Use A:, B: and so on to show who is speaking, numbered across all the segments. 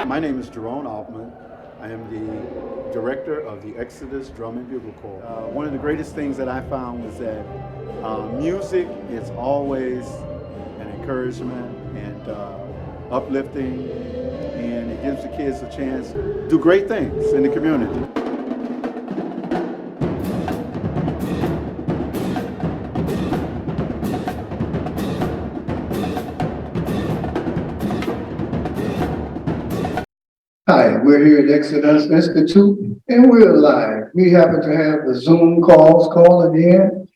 A: My name is Jerome Altman. I am the director of the Exodus Drum and Bugle Corps. One of the greatest things that I found was that music is always an encouragement and uplifting, and it gives the kids a chance to do great things in the community.
B: Hi, we're here at Exodus Institute and we're live. We happen to have the Zoom calls calling in.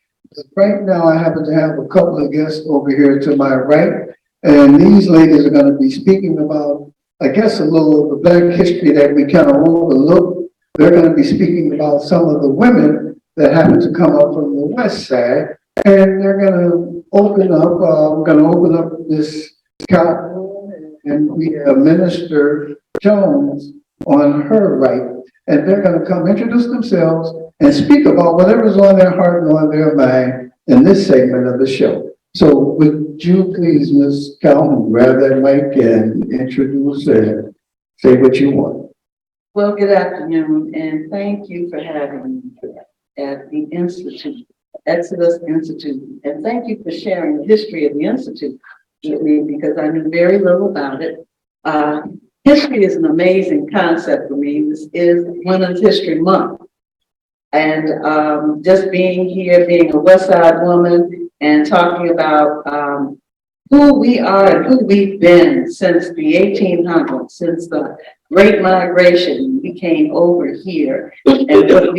B: Right now, I happen to have a couple of guests over here to my right. And these ladies are going to be speaking about, I guess, a little of the Black history that we kind of overlooked. They're going to be speaking about some of the women that happen to come up from the West Side. And they're going to open up, we're going to open up this Calhoun, and we have Minister Jones on her right, and they're going to come introduce themselves and speak about whatever's on their heart and on their mind in this segment of the show. So would you please, Ms. Calhoun, grab that mic and introduce and say what you want.
C: Well, good afternoon, and thank you for having me at the Institute, Exodus Institute. And thank you for sharing the history of the Institute with me, because I knew very little about it. History is an amazing concept for me. This is Women's History Month. And just being here, being a West Side woman, and talking about who we are and who we've been since the 1800s, since the Great Migration, we came over here, and what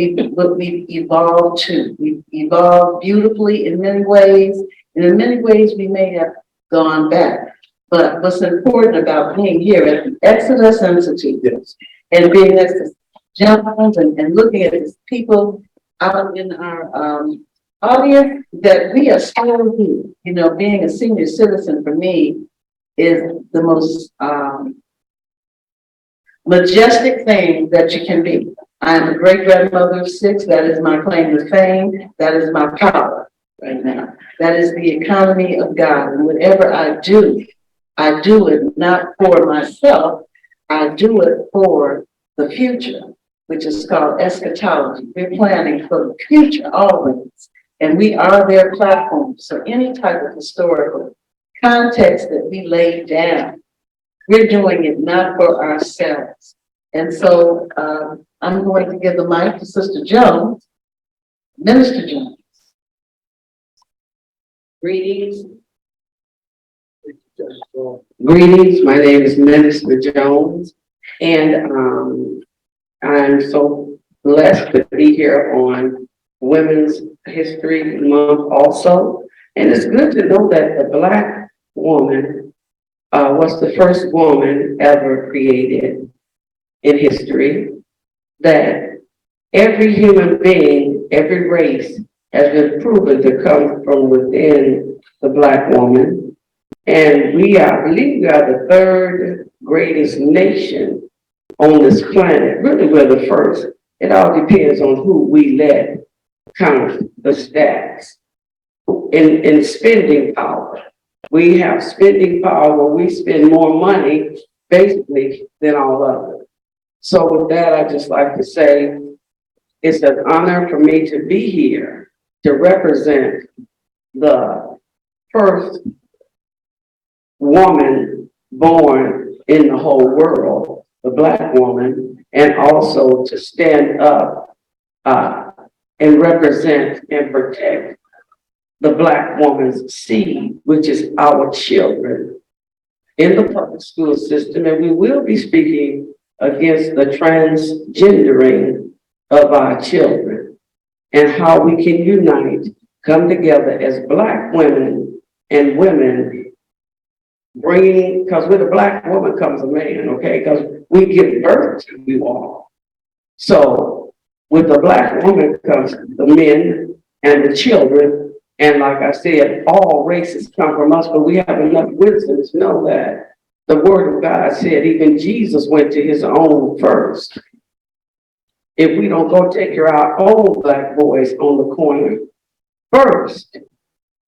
C: we've evolved to. We've evolved beautifully in many ways, and in many ways we may have gone back. But what's important about being here at the Exodus Institute and being next to Jones and looking at these people out in our audience, that we are still here. You know, being a senior citizen for me is the most majestic thing that you can be. I am a great grandmother of 6. That is my claim to fame. That is my power right now. That is the economy of God. And whatever I do it not for myself. I do it for the future, which is called eschatology. We're planning for the future always. And we are their platform. So any type of historical context that we lay down, we're doing it not for ourselves. And so I'm going to give the mic to Sister Jones, Minister Jones.
D: Greetings. Greetings, my name is Minister Jones, and I'm so blessed to be here on Women's History Month also. And it's good to know that the Black woman was the first woman ever created in history, that every human being, every race has been proven to come from within the Black woman. And I believe we are the 3rd greatest nation on this planet. Really, we're the first. It all depends on who we let count the stats. In spending power, we have spending power where we spend more money, basically, than all others. So with that, I just like to say it's an honor for me to be here to represent the first woman born in the whole world, the Black woman, and also to stand up and represent and protect the Black woman's seed, which is our children in the public school system. And we will be speaking against the transgendering of our children and how we can unite, come together as Black women and women, bringing, because with a Black woman comes a man, okay? Because we give birth to you all. So with the Black woman comes the men and the children. And like I said, all races come from us, but we have enough wisdom to know that the word of God said even Jesus went to his own first. If we don't go take care of our own Black boys on the corner first,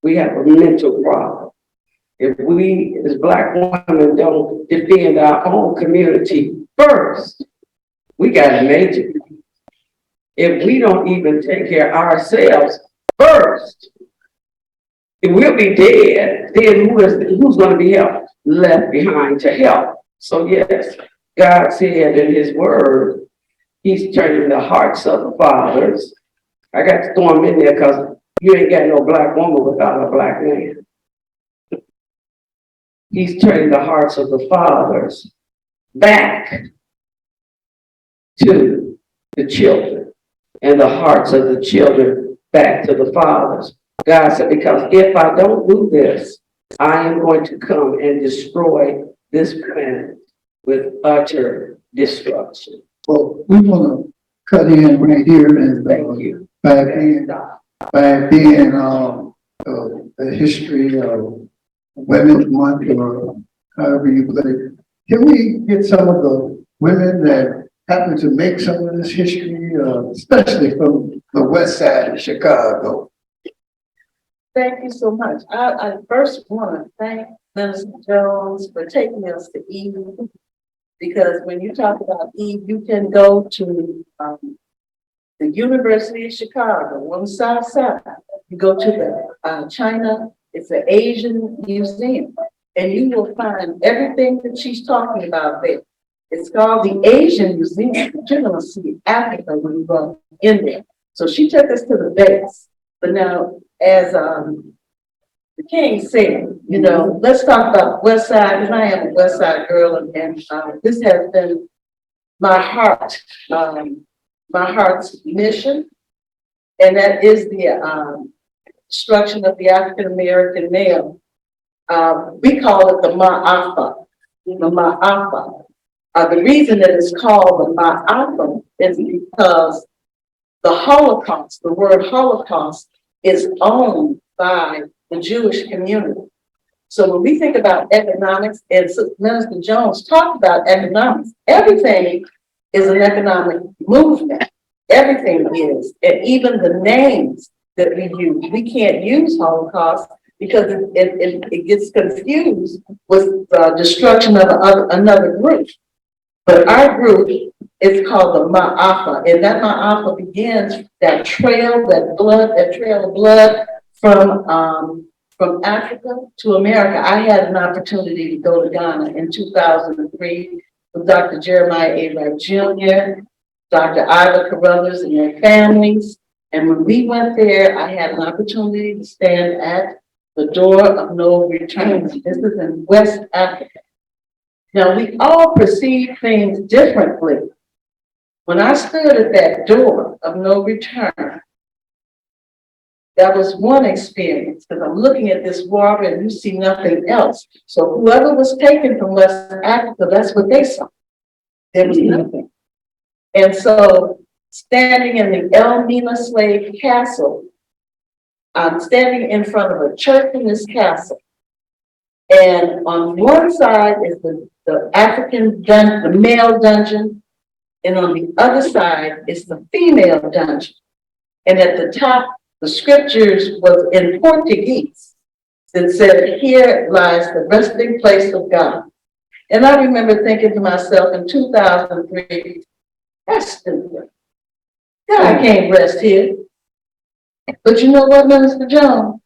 D: we have a mental problem. If we as Black women don't defend our own community first, we got a major. If we don't even take care of ourselves first, if we'll be dead, then who's going to be left behind to help? So yes, God said in his word, he's turning the hearts of the fathers. I got to throw them in there because you ain't got no black woman without a black man. He's turning the hearts of the fathers back to the children and the hearts of the children back to the fathers. God said, because if I don't do this, I am going to come and destroy this planet with utter destruction.
B: Well, we want to cut in right here and
D: Thank you.
B: back in the history of Women's Month or however you put it. Can we get some of the women that happen to make some of this history, especially from the west side of Chicago?
C: Thank you so much. I first want to thank Minister Jones for taking us to Eve, because when you talk about Eve, you can go to the University of Chicago on the south side. You go to the China, it's an Asian museum, and you will find everything that she's talking about there. It's called the Asian Museum, but you're gonna see Africa when you go in there. So she took us to the base. But now, as the king said, you know, let's talk about West Side, because I am a West Side girl, and this has been my heart's mission, and that is the destruction of the African American male. We call it the Ma'afa, the Ma'afa. The reason that it's called the Ma'afa is because the Holocaust, the word Holocaust, is owned by the Jewish community. So when we think about economics, and Minister Jones talked about economics, everything is an economic movement. Everything is, and even the names that we use. We can't use Holocaust because it gets confused with the destruction of another group. But our group is called the Ma'afa, and that Ma'afa begins that trail of blood from Africa to America. I had an opportunity to go to Ghana in 2003 with Dr. Jeremiah A. Wright Jr., Dr. Ida Carruthers and their families. And when we went there, I had an opportunity to stand at the door of no return. This is in West Africa. Now, we all perceive things differently. When I stood at that door of no return, that was one experience, because I'm looking at this water and you see nothing else. So whoever was taken from West Africa, that's what they saw. There was nothing. And so standing in the Elmina Slave Castle, I'm standing in front of a church in this castle. And on one side is the the male dungeon, and on the other side is the female dungeon. And at the top, the scriptures was in Portuguese that said, "Here lies the resting place of God." And I remember thinking to myself in 2003, that's stupid. God can't rest here. But you know what, Minister Jones?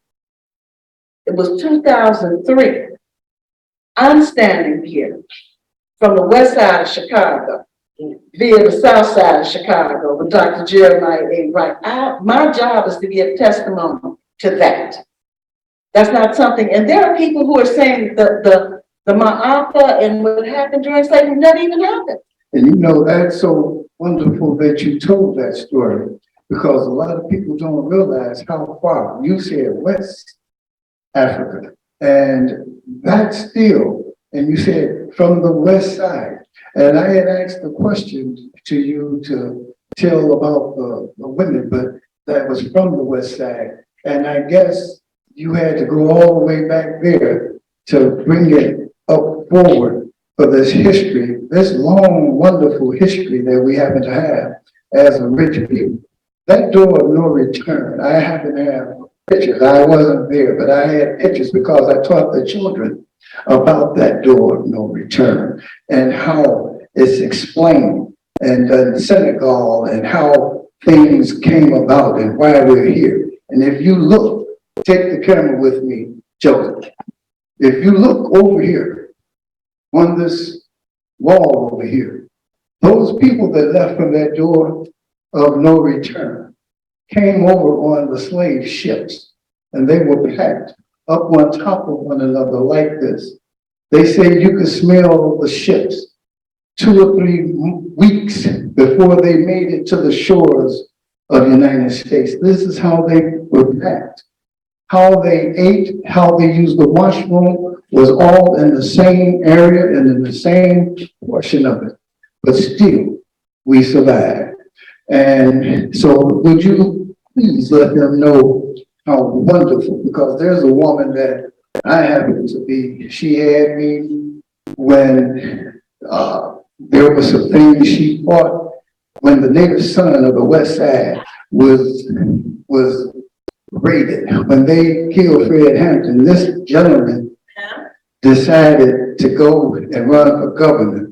C: It was 2003. I'm standing here from the west side of Chicago via the south side of Chicago with Dr. Jeremiah A. Wright. My job is to give testimony to that. That's not something, and there are people who are saying the Ma'afa and what happened during slavery never even happened.
B: And you know, that's so wonderful that you told that story, because a lot of people don't realize how far you said West Africa. And that's still, and you said from the west side. And I had asked a question to you to tell about the women, but that was from the west side. And I guess you had to go all the way back there to bring it up forward for this history, this long, wonderful history that we happen to have as a rich people. That door of no return, I happen to have pictures. I wasn't there, but I had pictures because I taught the children about that door of no return and how it's explained, and Senegal, and how things came about and why we're here. And if you look, take the camera with me, Joseph. If you look over here on this wall over here, those people that left from that door of no return came over on the slave ships, and they were packed up on top of one another like this. They said you could smell the ships 2 or 3 weeks before they made it to the shores of the United States. This is how they were packed. How they ate, how they used the washroom was all in the same area and in the same portion of it. But still, we survived. And so would you please let them know how wonderful, because there's a woman that I happen to be, she had me when there were some things she fought when the native son of the West Side was raided. When they killed Fred Hampton, this gentleman decided to go and run for governor.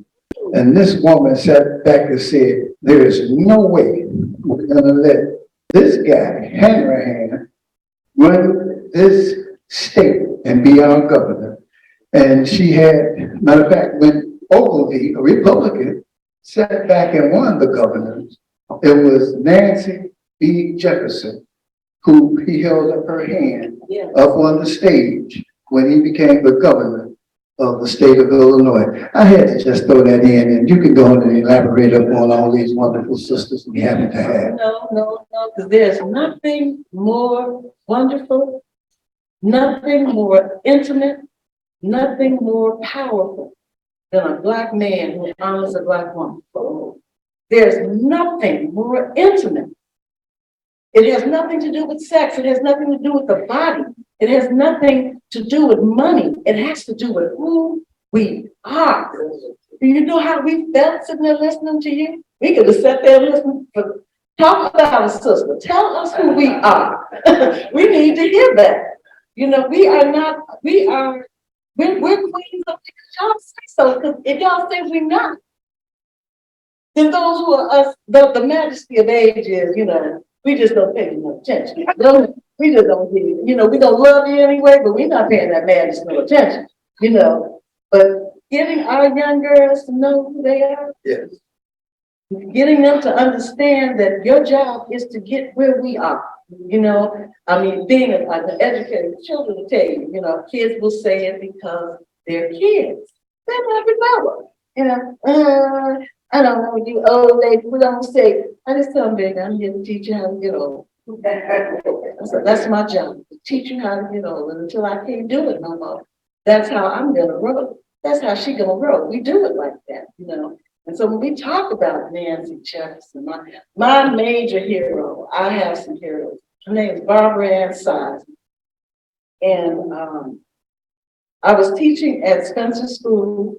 B: And this woman sat back and said, there is no way we're gonna let this guy, Hanrahan, run this state and be our governor. And she had, matter of fact, when Ogilvy, a Republican, sat back and won the governors, it was Nancy B. Jefferson who he held up her hand up on the stage when he became the governor of the state of Illinois. I had to just throw that in, and you can go on and elaborate upon all these wonderful sisters we happen to have.
C: No, because there's nothing more wonderful, nothing more intimate, nothing more powerful than a Black man who honors a Black woman. There's nothing more intimate. It has nothing to do with sex. It has nothing to do with the body. It has nothing to do with money. It has to do with who we are. Do you know how we felt sitting there listening to you? We could have sat there and listened for, talk about a sister. Tell us who we are. We need to hear that. You know, we're queens of it. Y'all say so, because if y'all say we're not, then those who are us, the majesty of age is, you know, we just don't pay enough attention. We just don't give you, you know, we don't love you anyway, but we're not paying that majesty no attention, you know. But getting our young girls to know who they are,
B: Yes.
C: getting them to understand that your job is to get where we are. You know, I mean, being an educated, children will tell you, you know, kids will say it because they're kids. They're not developed. You know, I don't know, you old lady, we don't say, I just tell them, baby, I'm here to teach you how to get old. So that's my job, to teach you how to get old. And until I can't do it no more, that's how I'm gonna roll. That's how she gonna roll. We do it like that, you know. And so when we talk about Nancy Jefferson, my major hero, I have some heroes. Her name is Barbara Ann Size. And I was teaching at Spencer School,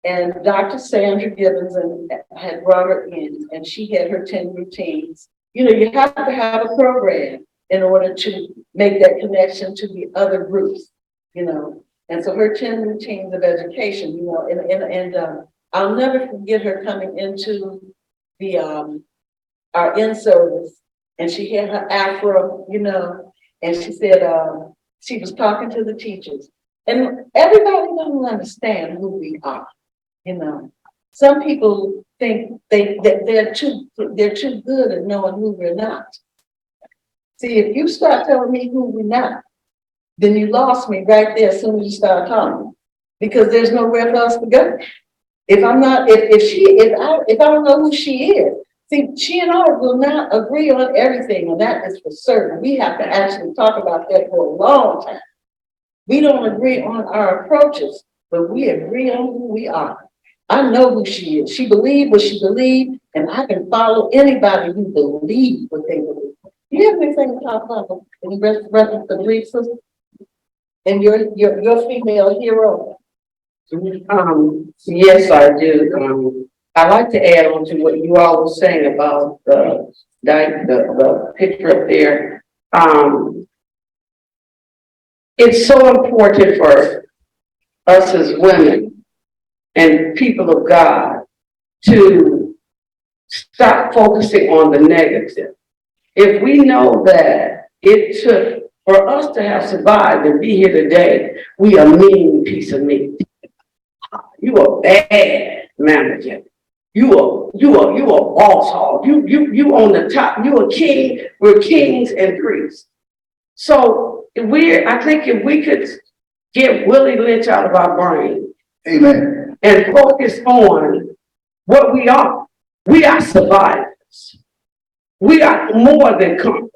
C: and Dr. Sandra Gibbons had brought her in, and she had her 10 routines. You know, you have to have a program in order to make that connection to the other groups, you know. And so her 10 routines of education, you know, and I'll never forget her coming into the our in-service, and she had her afro, you know, and she said she was talking to the teachers. And everybody doesn't understand who we are. You know, some people think they're too good at knowing who we're not. See, if you start telling me who we're not, then you lost me right there as soon as you start talking, because there's nowhere for us to go. If I'm not, if I don't know who she is, see, she and I will not agree on everything, and that is for certain. We have to actually talk about that for a long time. We don't agree on our approaches, but we agree on who we are. I know who she is. She believed what she believed, and I can follow anybody who believes what they believe. Do you have anything to talk about in reference to belief system? And your female hero?
D: Yes, I do. I like to add on to what you all were saying about the picture up there. It's so important for us as women and people of God to stop focusing on the negative. If we know that it took for us to have survived and be here today, we a mean piece of meat. You a bad manager. You a boss hog. You on the top. You a king. We're kings and priests. So I think if we could get Willie Lynch out of our brain,
B: Amen.
D: and focus on what we are. We are survivors. We are more than conquerors.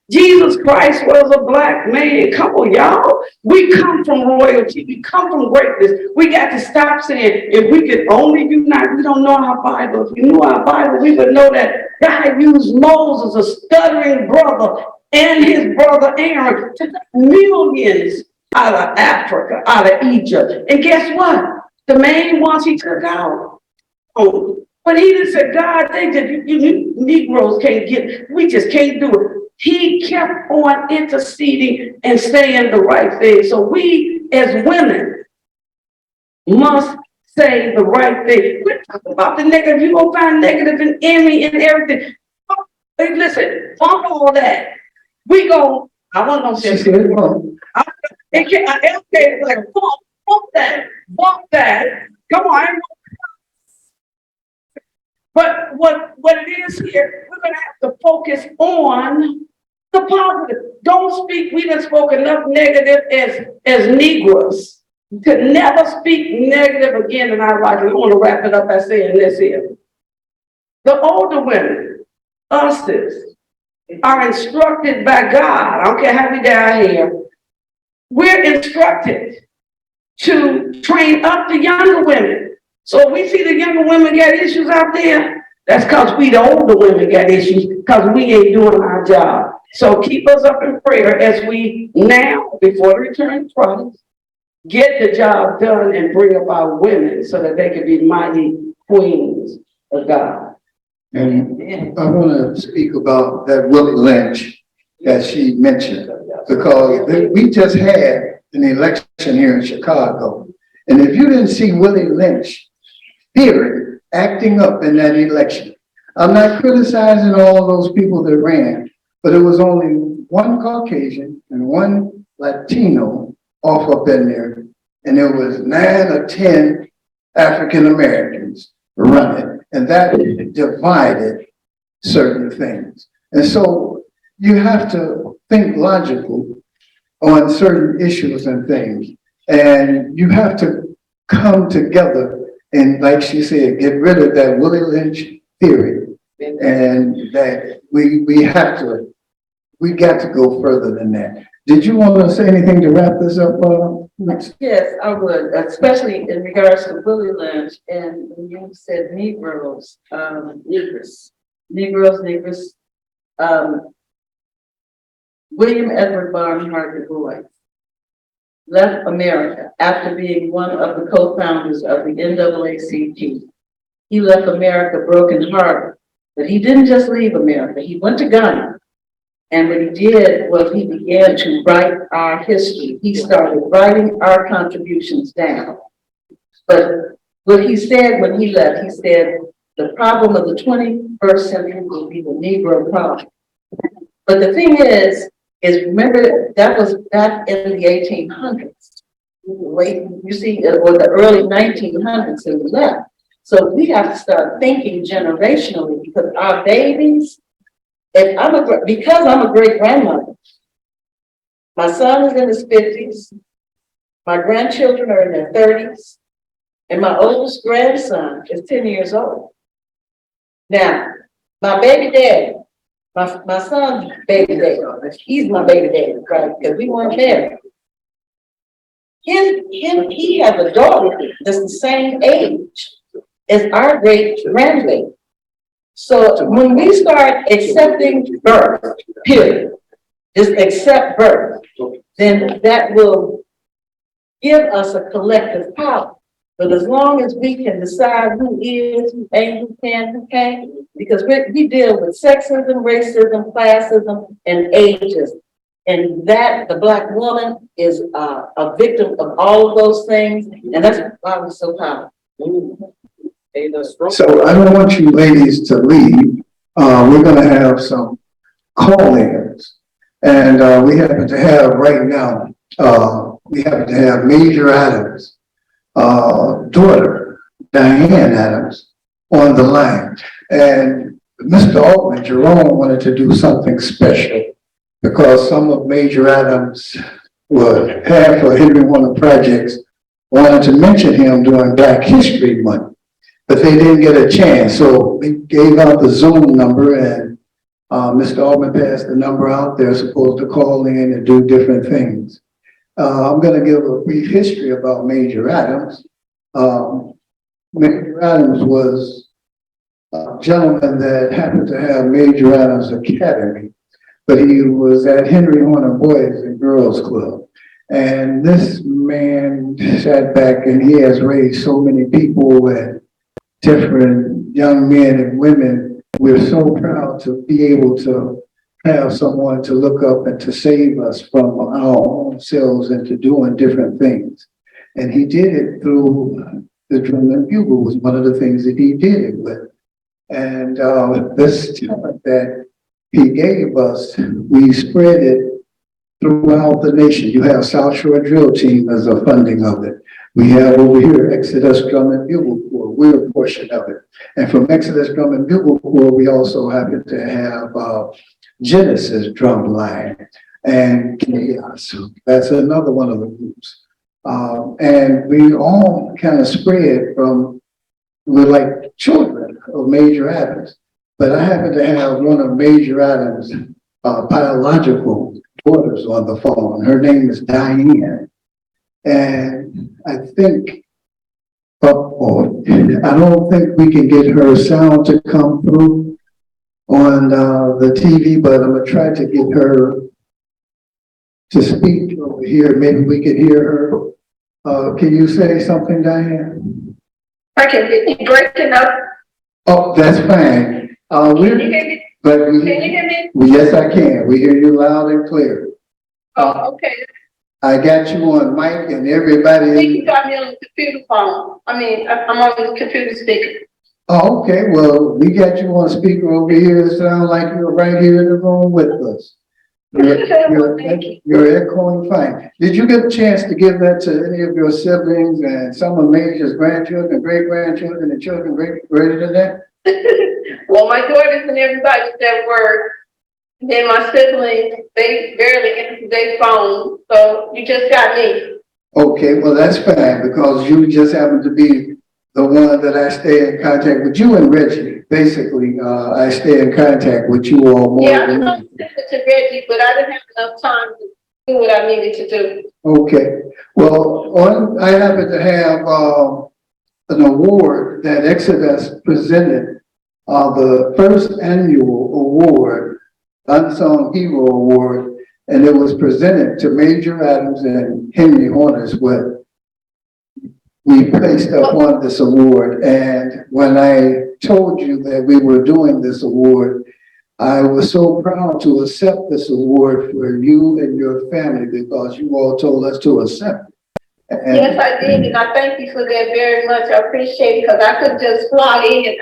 D: Jesus Christ was a black man. Come on, y'all. We come from royalty. We come from greatness. We got to stop saying, if we could only unite, we don't know our Bible. If we knew our Bible, we would know that God used Moses, a stuttering brother, and his brother Aaron to take millions out of Africa, out of Egypt. And guess what? The main ones he took out. Oh, but he just said, God, they did, you Negroes can't get, we just can't do it. He kept on interceding and saying the right thing. So we as women must say the right thing. We're talking about the negative. You're going to find negative and envy and everything. Hey, listen, fuck all that. We go, I wasn't going to say it. Like, fuck that. Come on. But what it is here, we're going to have to focus on the positive. Don't speak, we done spoke enough negative as Negroes to never speak negative again in our life. I want to wrap it up by saying this here. The older women, us, are instructed by God. I don't care how we die here. We're instructed to train up the younger women. So we see the younger women got issues out there. That's because we, the older women, got issues because we ain't doing our job. So keep us up in prayer as we now, before the return of Christ, get the job done and bring up our women so that they can be mighty queens of God.
B: And I want to speak about that Willie Lynch that she mentioned, because we just had an election here in Chicago. And if you didn't see Willie Lynch, period, acting up in that election, I'm not criticizing all those people that ran, but it was only one Caucasian and one Latino off up in there. And there was 9 or 10 African Americans running. And that divided certain things. And so you have to think logical on certain issues and things. And you have to come together and, like she said, get rid of that Willie Lynch theory. And that we got to go further than that. Did you want to say anything to wrap this up?
C: Yes, I would, especially in regards to Willie Lynch, and when you said Negroes, William Edward Barnhart Du Bois left America after being one of the co-founders of the NAACP. He left America brokenhearted, but he didn't just leave America. He went to Ghana. And what he did was he began to write our history. He started writing our contributions down. But what he said when he left, he said, the problem of the 21st century will be the Negro problem. But the thing is remember, that was back in the 1800s. Late, you see, or the early 1900s and we left. So we have to start thinking generationally, because our babies, because I'm a great grandmother, my son is in his 50s, my grandchildren are in their 30s, and my oldest grandson is 10 years old. Now, my baby daddy, my son's baby daddy, he's my baby daddy, right? Because we weren't married. He has a daughter that's the same age as our great grandbaby. So when we start accepting birth, period, just accept birth, then that will give us a collective power. But as long as we can decide who is, who ain't, who can, who can't, because we deal with sexism, racism, classism, and ageism. And that the Black woman is a victim of all of those things. And that's why we're so powerful.
B: So I don't want you ladies to leave. We're gonna have some call-ins. And, we happen to have right now, we happen to have Major Adams' daughter, Diane Adams, on the line. And Mr. Altman, Jerome, wanted to do something special because some of Major Adams' half of Henry Warner projects wanted to mention him during Black History Month, but they didn't get a chance. So we gave out the Zoom number, and Mr. Altman passed the number out. They're supposed to call in and do different things. I'm going to give a brief history about Major Adams. Major Adams was a gentleman that happened to have Major Adams Academy, but he was at Henry Horner Boys and Girls Club. And this man sat back and he has raised so many people and different young men and women. We're so proud to be able to have someone to look up and to save us from our own selves and to doing different things. And he did it through the drum and bugle was one of the things that he did it with. And this talent that he gave us, we spread it throughout the nation. You have South Shore Drill Team as a funding of it. We have over here Exodus Drum and Bugle Corps. We're a portion of it. And from Exodus Drum and Bugle Corps, we also happen to have Genesis Drum Line and Chaos. That's another one of the groups. And we all kind of spread from, we're like children of Major Adams. But I happen to have one of Major Adams' biological daughters on the phone. Her name is Diane. And I think, I don't think we can get her sound to come through on the TV, but I'm gonna try to get her to speak over here. Maybe we could hear her. Can you say something, Diane?
E: I can hear you breaking up.
B: Oh, that's fine.
E: Can you hear me?
B: But
E: Can you hear me?
B: yes, I can. We hear you loud and clear.
E: Oh, okay.
B: I got you on mic and
E: I think
B: everybody.
E: you got me on the computer phone. I mean, I'm on the computer speaker.
B: Oh, okay. Well, we got you on speaker over here. It sounds like you're right here in the room with us. You're echoing fine. Did you get a chance to give that to any of your siblings and some of Major's grandchildren, great grandchildren, and children greater than that?
E: Well, my daughters and everybody that work, then my siblings, they barely answer their phone. So you just got me.
B: Okay, well, that's fine because you just happen to be the one that I stay in contact with. You and Reggie. Basically, I stay in contact with you all more.
E: Yeah, I'm not to Reggie, but I didn't have enough time to do what I needed to do.
B: Okay, well, I happen to have an award that Exodus presented, the first annual award, Unsung Hero Award, and it was presented to Major Adams and Henry Horner's with. We placed up on this award, and when I told you that we were doing this award, I was so proud to accept this award for you and your family because you all told us to accept it. And
E: yes, I did, and I thank you for that very much. I appreciate it because I couldn't just fly in.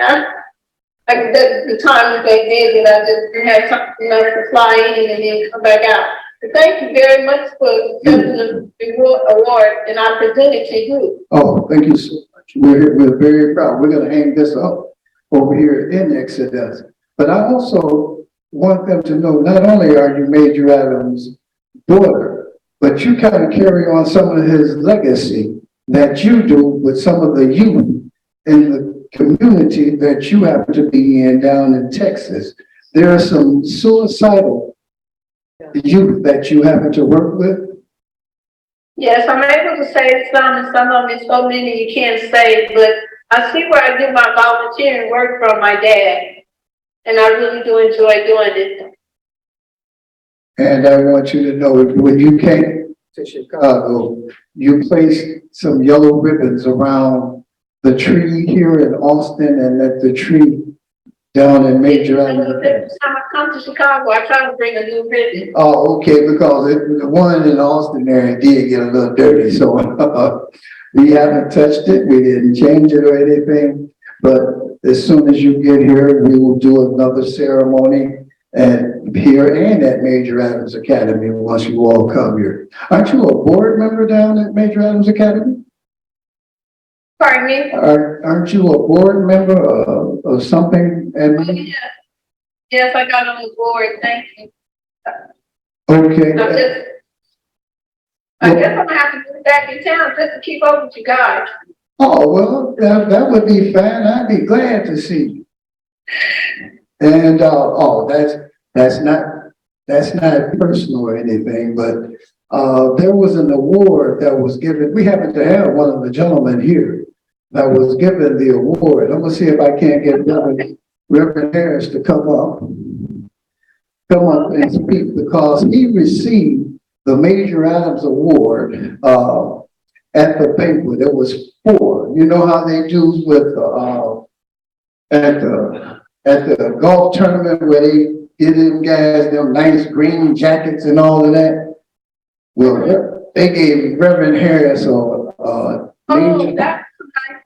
E: Like the time that they did it, I just didn't have something else to fly in and then come back out. So thank you very much for accepting the award, and I present it to you.
B: oh, thank you so much. We're very proud. We're going to hang this up over here in Exodus. But I also want them to know not only are you Major Adams' daughter, but you kind of carry on some of his legacy that you do with some of the youth in the community that you happen to be in down in Texas. There are some suicidal youth that you happen to work with.
E: Yes, I'm able to save some, and some of them, so many you can't save, but I see where I get my volunteering work from my dad, and I really do enjoy doing it.
B: And I want you to know when you came to Chicago, you placed some yellow ribbons around the tree here in Austin and at the tree down in Major Adams.
E: Every time I come to Chicago, I try to bring a new ribbon.
B: Oh, okay, because the one in Austin there did get a little dirty, so we haven't touched it, we didn't change it or anything. But as soon as you get here, we will do another ceremony here and at Major Adams Academy once you all come here. Aren't you a board member down at Major Adams Academy?
E: Pardon me?
B: Aren't you a board member of something?
E: Oh, yeah. Yes, I got on the board, thank you.
B: Okay.
E: I guess I'm gonna have to move back in town just to keep up with you guys.
B: Oh, well, that would be fine. I'd be glad to see you. And, that's not personal or anything, but, there was an award that was given. We happen to have one of the gentlemen here that was given the award. I'm gonna see if I can't get Reverend Harris to come up and speak, because he received the Major Adams Award, at the banquet. It was 4. You know how they do with, at the golf tournament where they get them guys, them nice green jackets and all of that? Well, they gave Reverend Harris
E: Oh, that's nice, that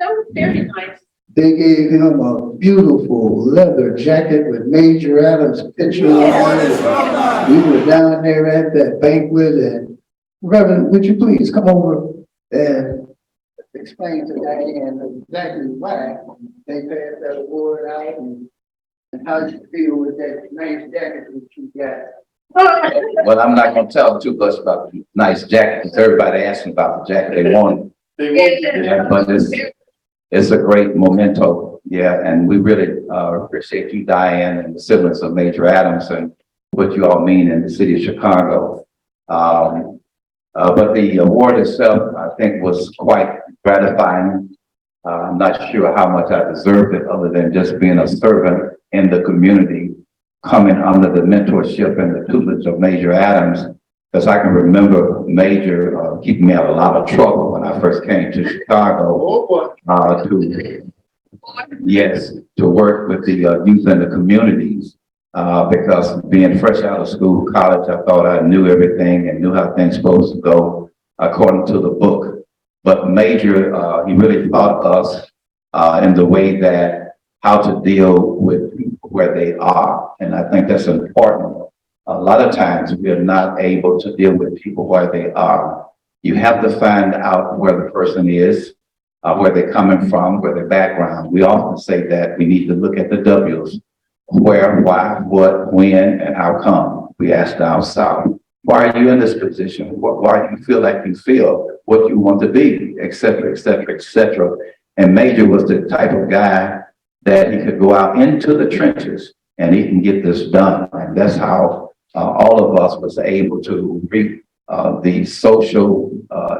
E: was very nice.
B: they gave him a beautiful leather jacket with Major Adams' picture on it. We were down there at that banquet, and Reverend, would you please come over and explain to Diane exactly why they passed that award out and how you feel with that nice jacket that you got?
F: Well, I'm not gonna tell too much about the nice jacket, because everybody asking about the jacket they want. Yeah, but it's a great memento, yeah, and we really appreciate you, Diane, and the siblings of Major Adams and what you all mean in the city of Chicago. But the award itself, I think, was quite gratifying. I'm not sure how much I deserved it, other than just being a servant in the community, coming under the mentorship and the tutelage of Major Adams. Because I can remember Major keeping me out of a lot of trouble when I first came to Chicago to work with the youth in the communities. Because being fresh out of school, college, I thought I knew everything and knew how things supposed to go according to the book. But Major, he really taught us in the way that how to deal with people where they are. And I think that's important. A lot of times we are not able to deal with people where they are. You have to find out where the person is, where they're coming from, where their background. We often say that we need to look at the W's. Where, why, what, when, and how come. We ask down south, why are you in this position? Why do you feel like you feel, what you want to be, et cetera, et cetera, et cetera. And Major was the type of guy that he could go out into the trenches and he can get this done. And that's how all of us was able to reap the social,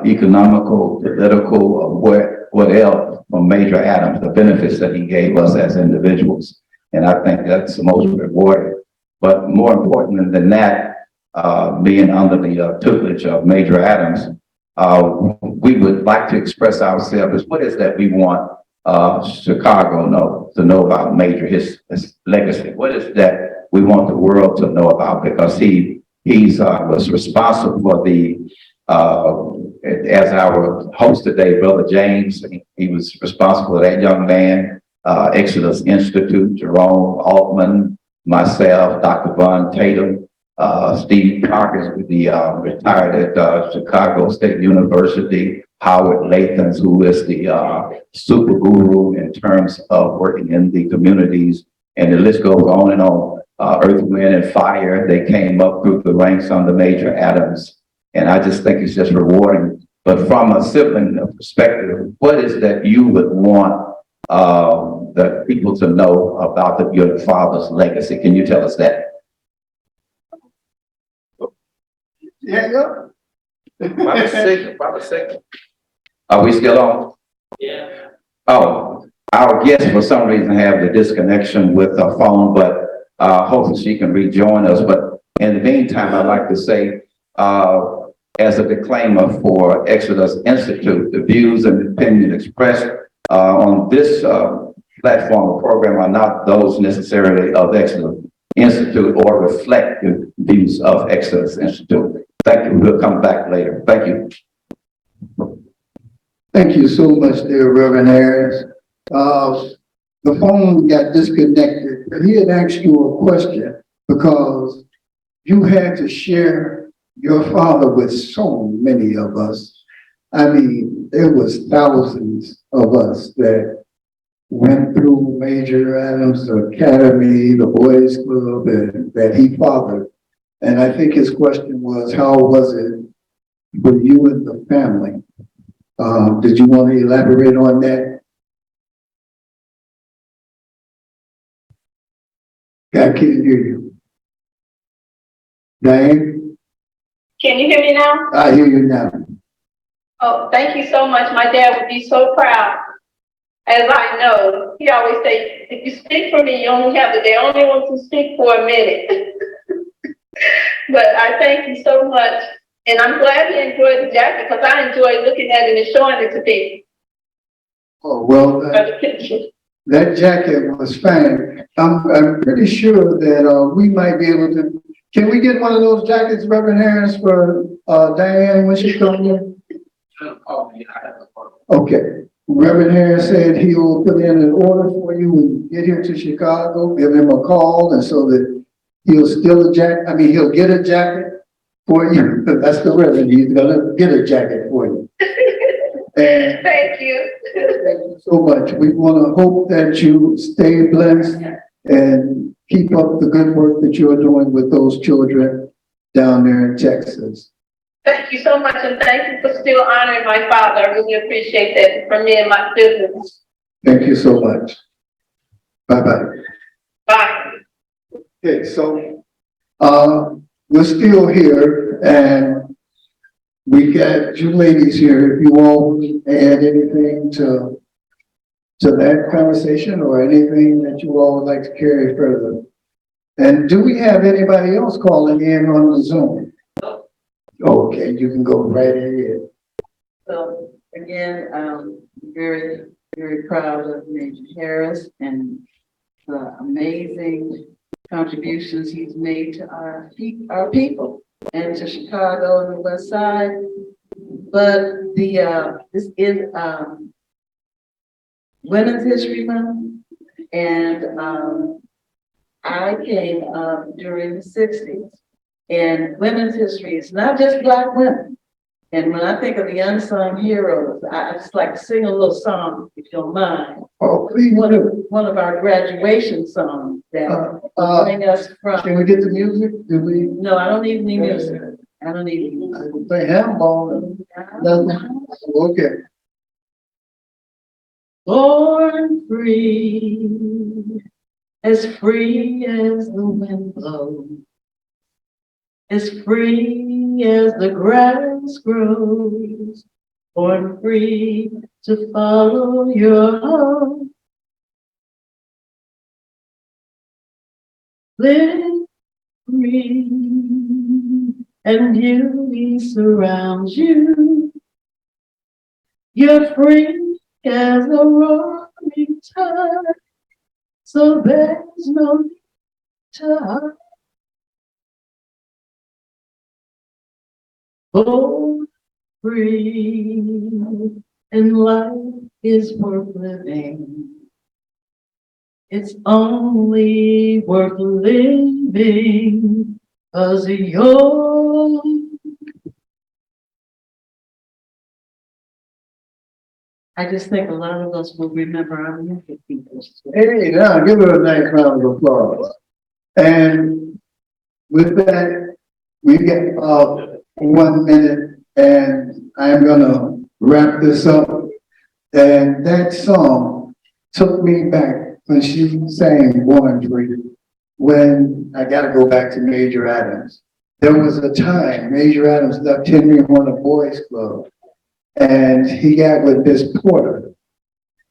F: economical, political, what else from Major Adams, the benefits that he gave us as individuals. And I think that's the most rewarding. But more important than that, being under the tutelage of Major Adams, we would like to express ourselves as what is that we want Chicago to know about Major, his legacy. What is that we want the world to know about? Because he was responsible for the, as our host today, Brother James, he was responsible for that young man. Exodus Institute, Jerome Altman, myself, Dr. Von Tatum, Steve Parkers, retired at Chicago State University, Howard Lathans, who is the super guru in terms of working in the communities, and the list goes on and on. Earth, Wind, and Fire, they came up through the ranks under Major Adams, and I just think it's just rewarding. But from a sibling perspective, what is that you would want the people to know about your father's legacy? Can you tell us that?
B: Yeah.
F: Baba signal. Are we still on? Yeah. Oh, our guest for some reason have the disconnection with her phone, but hopefully she can rejoin us. But in the meantime, I'd like to say, as a disclaimer for Exodus Institute, the views and opinions expressed on this platform or program are not those necessarily of Exodus Institute or reflect the views of Exodus Institute. Thank you. We'll come back later. Thank you.
B: Thank you so much, dear Reverend Harris. the phone got disconnected, but he had asked you a question because you had to share your father with so many of us. I mean, there was thousands of us that went through Major Adams Academy, the Boys Club, and that he fathered. And I think his question was, how was it for you and the family? Did you want to elaborate on that? I can't hear you. Diane,
E: Can you hear me now?
B: I hear you now.
E: Oh, thank you so much. My dad would be so proud. As I know, he always say, if you speak for me, you only have the day. I only want to speak for a minute. But I thank you so much. And I'm glad he enjoyed the jacket because I enjoy looking at it and showing it to people.
B: Oh, well,
E: For the picture.
B: that jacket was fine. I'm pretty sure that, we might be able to, can we get one of those jackets, Reverend Harris, for, Diane when she comes in? Okay. Reverend Harris said he will put in an order for you when you get here to Chicago, give him a call, and so that he'll he'll get a jacket for you. That's the Reverend, he's gonna get a jacket for you. And
E: Thank you.
B: thank you so much. We want to hope that you stay blessed and keep up the good work that you're doing with those children down there in Texas.
E: Thank you so much, and thank you for still honoring my father. I really appreciate that for me and my business.
B: Thank you so much. Bye-bye.
E: Bye.
B: Okay, so, we're still here and we got you ladies here. If you all add anything to that conversation or anything that you all would like to carry further. And do we have anybody else calling in on the Zoom? Okay, you can go right ahead.
C: So again, very, very proud of Major Harris and the amazing contributions he's made to our people and to Chicago and the West Side. But this is Women's History Month, and I came up during the 60s. And women's history is not just Black women. And when I think of the unsung heroes, I just like to sing a little song, if you don't mind.
B: Oh, please.
C: One of our graduation songs that bring us from.
B: Can we get the music? Do we?
C: No, I don't need any music. I don't need any music.
B: Play handball. Okay.
C: Born free as the wind blows. As free as the grass grows, born free to follow your heart. Live free, and beauty surrounds you. You're free as a roaring tide, so there's no need to hide. Born free, and life is worth living. It's only worth living 'cause of your. I just think a lot of us will remember our younger people.
B: Hey, now give her a nice round of applause. And with that, we get 1 minute and I'm gonna wrap this up. And that song took me back when she sang Born Free, when I gotta go back to Major Adams. There was a time Major Adams left Henry on a boys club and he got with Miss Porter.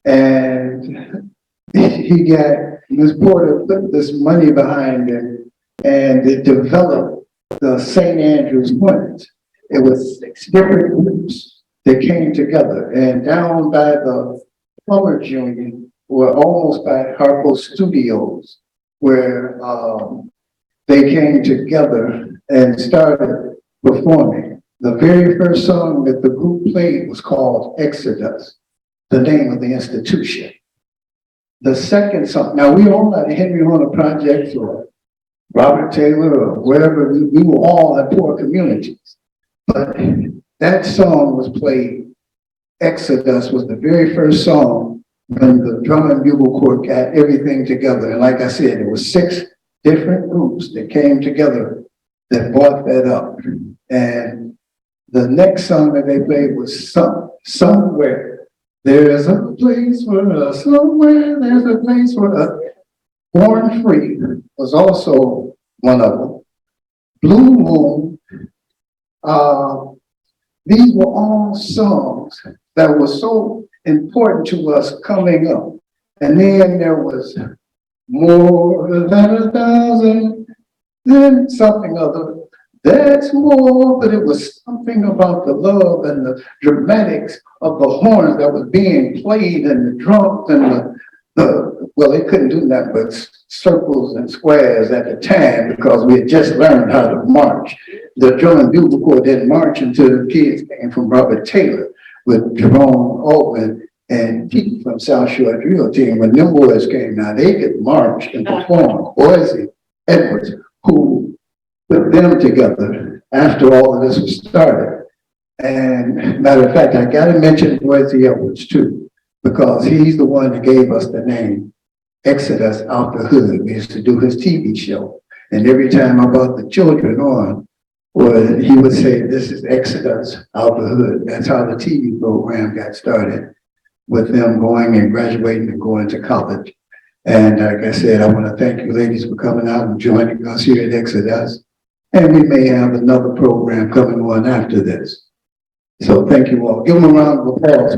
B: And he got, Miss Porter put this money behind it and it developed the St. Andrews Women's. It was 6 different groups that came together, and down by the Plumbers Union, or almost by Harpo Studios, where they came together and started performing. The very first song that the group played was called Exodus, the name of the institution. the second song, now we all at Henry Horner Projects or Robert Taylor or wherever, we were all in poor communities. But that song was played, Exodus was the very first song when the drum and bugle corps got everything together. And like I said, it was 6 different groups that came together that brought that up. And the next song that they played was Somewhere. There's a place for us, somewhere there's a place for us. Born Free was also one of them. Blue Moon, these were all songs that were so important to us coming up. And then there was More Than 1,000, then something other. That's more, but it was something about the love and the dramatics of the horns that was being played and the drums and well, they couldn't do that but circles and squares at the time because we had just learned how to march. The drum and bugle corps didn't march until the kids came from Robert Taylor with Jerome Altman and Pete from South Shore Drill Team. When them boys came now, they could march and perform. Boise Edwards, who put them together after all of this was started. And matter of fact, I gotta mention Boise Edwards too, because he's the one that gave us the name Exodus Out the Hood. We used to do his TV show. And every time I brought the children on, well, he would say, this is Exodus Out the Hood. That's how the TV program got started, with them going and graduating and going to college. And like I said, I want to thank you ladies for coming out and joining us here at Exodus. And we may have another program coming on after this. So thank you all. Give them a round of applause.